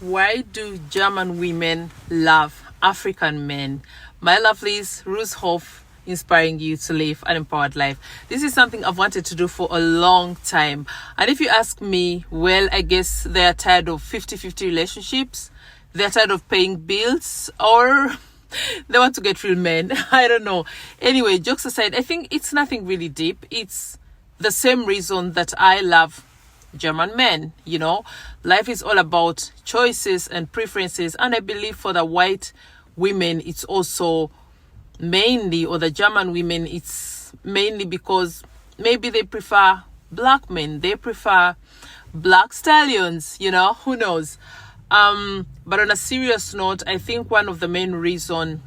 Why do German women love African men? My lovelies, Ruth Hoff, inspiring you to live an empowered life. This is something I've wanted to do for a long time. And if you ask me, well, I guess they're tired of 50-50 relationships. They're tired of paying bills, or they want to get real men. I don't know. Anyway, jokes aside, I think it's nothing really deep. It's the same reason that I love German men. You know, life is all about choices and preferences, and I believe for the white women it's also mainly, or the German women, it's mainly because maybe they prefer black men, they prefer black stallions, you know, who knows. But on a serious note, I think one of the main reason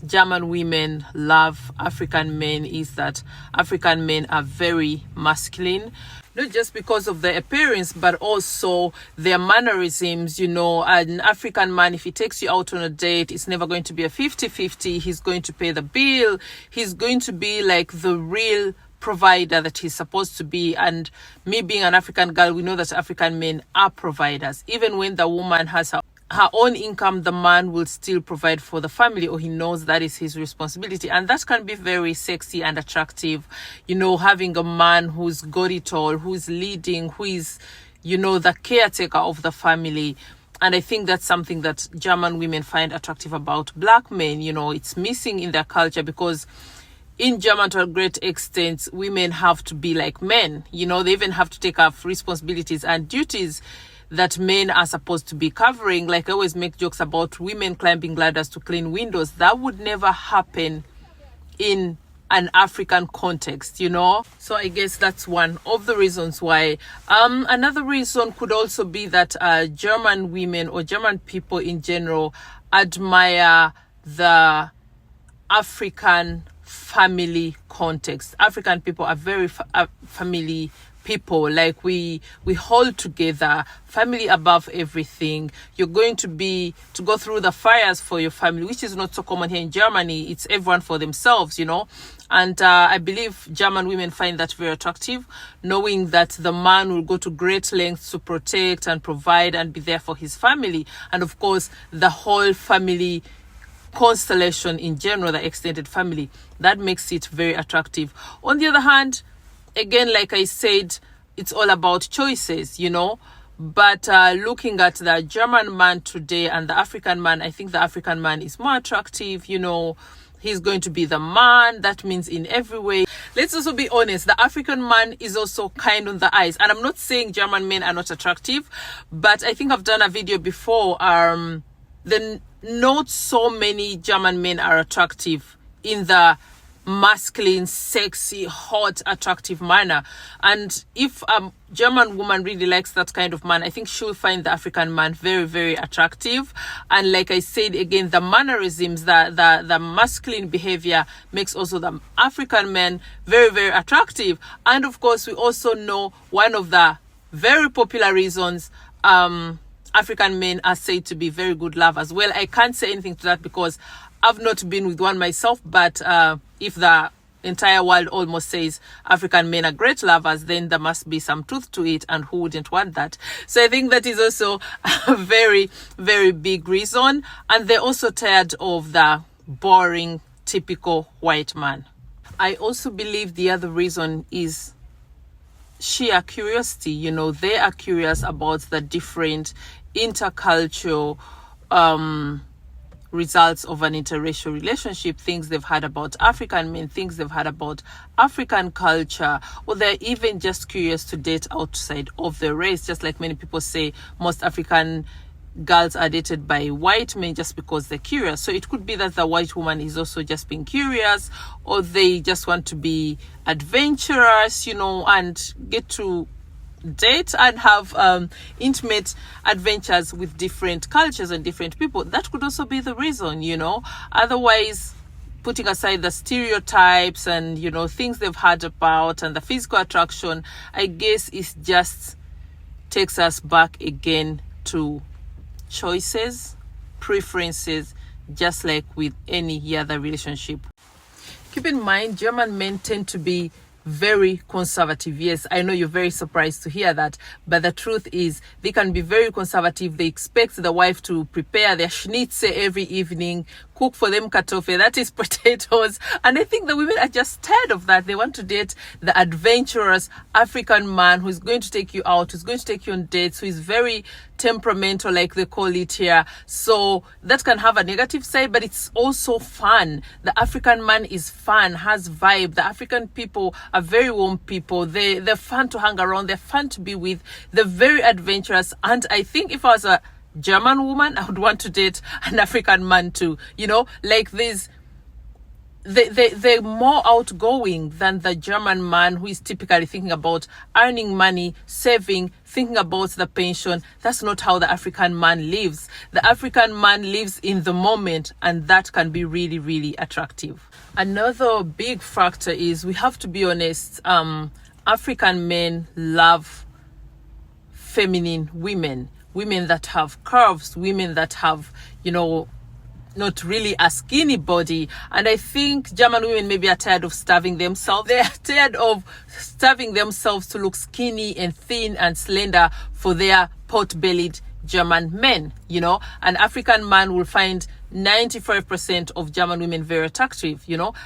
German women love African men is that African men are very masculine, not just because of their appearance, but also their mannerisms. You know, an African man, if he takes you out on a date, it's never going to be a 50-50. He's going to pay the bill. He's going to be like the real provider that he's supposed to be. And me being an African girl, we know that African men are providers. Even when the woman has her own income, the man will still provide for the family, or he knows that is his responsibility. And that can be very sexy and attractive, you know, having a man who's got it all, who's leading, who is, you know, the caretaker of the family. And I think that's something that German women find attractive about black men. You know, it's missing in their culture, because in German, to a great extent, women have to be like men. You know, they even have to take up responsibilities and duties that men are supposed to be covering. Like, I always make jokes about women climbing ladders to clean windows. That would never happen in an African context, you know. So I guess that's one of the reasons why. Another reason could also be that German women, or German people in general, admire the African family context. African people are very family people. Like, we hold together, family above everything. You're going to go through the fires for your family, which is not so common here in Germany. It's everyone for themselves, you know. And I believe German women find that very attractive, knowing that the man will go to great lengths to protect and provide and be there for his family. And of course, the whole family constellation in general, the extended family, that makes it very attractive. On the other hand, again, like I said, it's all about choices, you know. But looking at the German man today and the African man, I think the African man is more attractive. You know, he's going to be the man. That means in every way. Let's also be honest, the African man is also kind on the eyes. And I'm not saying German men are not attractive, but I think I've done a video before. Not so many German men are attractive in the masculine, sexy, hot, attractive manner. And if a German woman really likes that kind of man, I think she'll find the African man very, very attractive. And like I said, again, the mannerisms, the masculine behavior makes also the African man very, very attractive. And of course, we also know one of the very popular reasons African men are said to be very good lovers. Well, I can't say anything to that because I've not been with one myself, but if the entire world almost says African men are great lovers, then there must be some truth to it, and who wouldn't want that? So I think that is also a very, very big reason. And they're also tired of the boring, typical white man. I also believe the other reason is sheer curiosity. You know, they are curious about the different intercultural results of an interracial relationship, things they've heard about African men, things they've heard about African culture, or they're even just curious to date outside of their race. Just like many people say, most African girls are dated by white men just because they're curious. So it could be that the white woman is also just being curious, or they just want to be adventurous, you know, and get to date and have intimate adventures with different cultures and different people. That could also be the reason, you know. Otherwise, putting aside the stereotypes and, you know, things they've heard about and the physical attraction, I guess it just takes us back again to choices, preferences, just like with any other relationship. Keep in mind, German men tend to be very conservative. Yes, I know you're very surprised to hear that, but the truth is they can be very conservative. They expect the wife to prepare their schnitzel every evening, cook for them kartoffel, that is potatoes. And I think the women are just tired of that. They want to date the adventurous African man who's going to take you out, who's going to take you on dates, who is very temperamental, like they call it here. So that can have a negative side, but it's also fun. The African man is fun, has vibe. The African people are very warm people. They're fun to hang around. They're fun to be with. They're very adventurous. And I think if I was a German woman, I would want to date an African man too. You know, like this. They're more outgoing than the German man, who is typically thinking about earning money, saving, thinking about the pension. That's not how the African man lives. The African man lives in the moment, and that can be really, really attractive. Another big factor is, we have to be honest, African men love feminine women that have curves, women that have, not really a skinny body. And I think German women maybe are tired of starving themselves. They are tired of starving themselves to look skinny and thin and slender for their pot-bellied German men. An African man will find 95% of German women very attractive,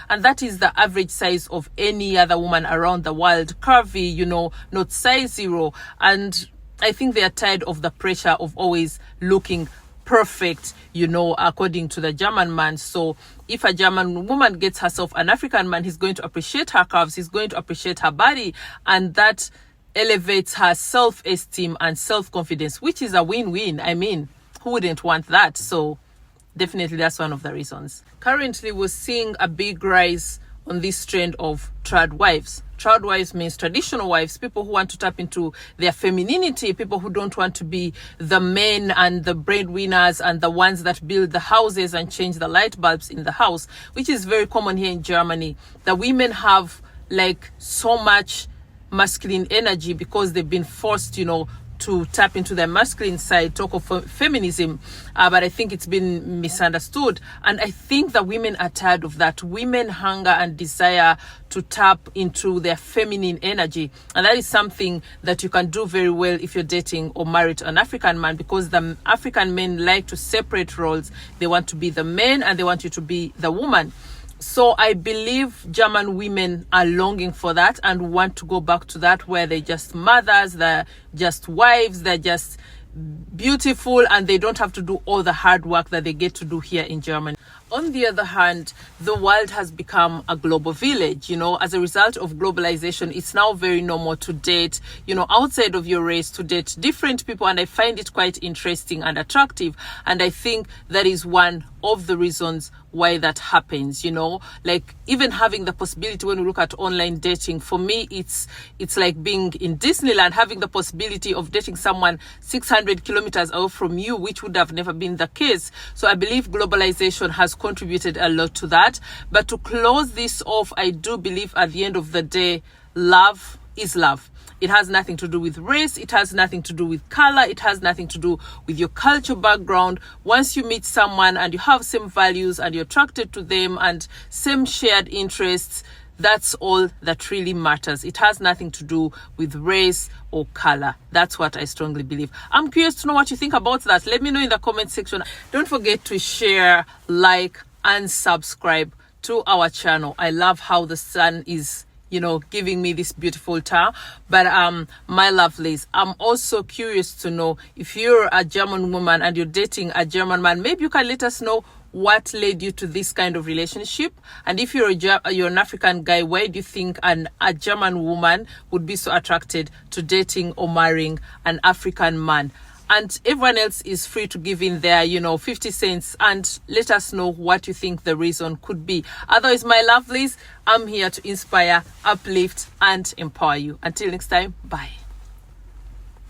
and that is the average size of any other woman around the world. Curvy, not size 0. And I think they are tired of the pressure of always looking perfect, according to the German man. So if a German woman gets herself an African man, he's going to appreciate her curves, he's going to appreciate her body, and that elevates her self-esteem and self-confidence, which is a win-win. I mean, who wouldn't want that? So definitely that's one of the reasons. Currently, we're seeing a big rise on this trend of trad wives. Trad wives means traditional wives, people who want to tap into their femininity, people who don't want to be the men and the breadwinners and the ones that build the houses and change the light bulbs in the house, which is very common here in Germany. The women have like so much masculine energy because they've been forced, to tap into their masculine side, talk of feminism, but I think it's been misunderstood. And I think that women are tired of that. Women hunger and desire to tap into their feminine energy, and that is something that you can do very well if you're dating or married to an African man, because the African men like to separate roles. They want to be the man and they want you to be the woman. So I believe German women are longing for that and want to go back to that, where they're just mothers, they're just wives, they're just beautiful, and they don't have to do all the hard work that they get to do here in Germany. On the other hand, the world has become a global village. As a result of globalization, it's now very normal to date, outside of your race, to date different people. And I find it quite interesting and attractive. And I think that is one of the reasons why that happens, like even having the possibility, when we look at online dating, for me, it's like being in Disneyland, having the possibility of dating someone 600 kilometers away from you, which would have never been the case. So I believe globalization has contributed a lot to that. But to close this off, I do believe at the end of the day, love is love. It has nothing to do with race. It has nothing to do with color. It has nothing to do with your cultural background. Once you meet someone and you have same values and you're attracted to them and same shared interests, that's all that really matters. It has nothing to do with race or color. That's what I strongly believe. I'm curious to know what you think about that. Let me know in the comment section. Don't forget to share, like, and subscribe to our channel. I love how the sun is giving me this beautiful town. But my lovelies, I'm also curious to know, if you're a German woman and you're dating a German man, maybe you can let us know what led you to this kind of relationship. And if you're an African guy, why do you think a German woman would be so attracted to dating or marrying an African man? And everyone else is free to give in their 50 cents and let us know what you think the reason could be. Otherwise, my lovelies, I'm here to inspire, uplift, and empower you. Until next time, bye.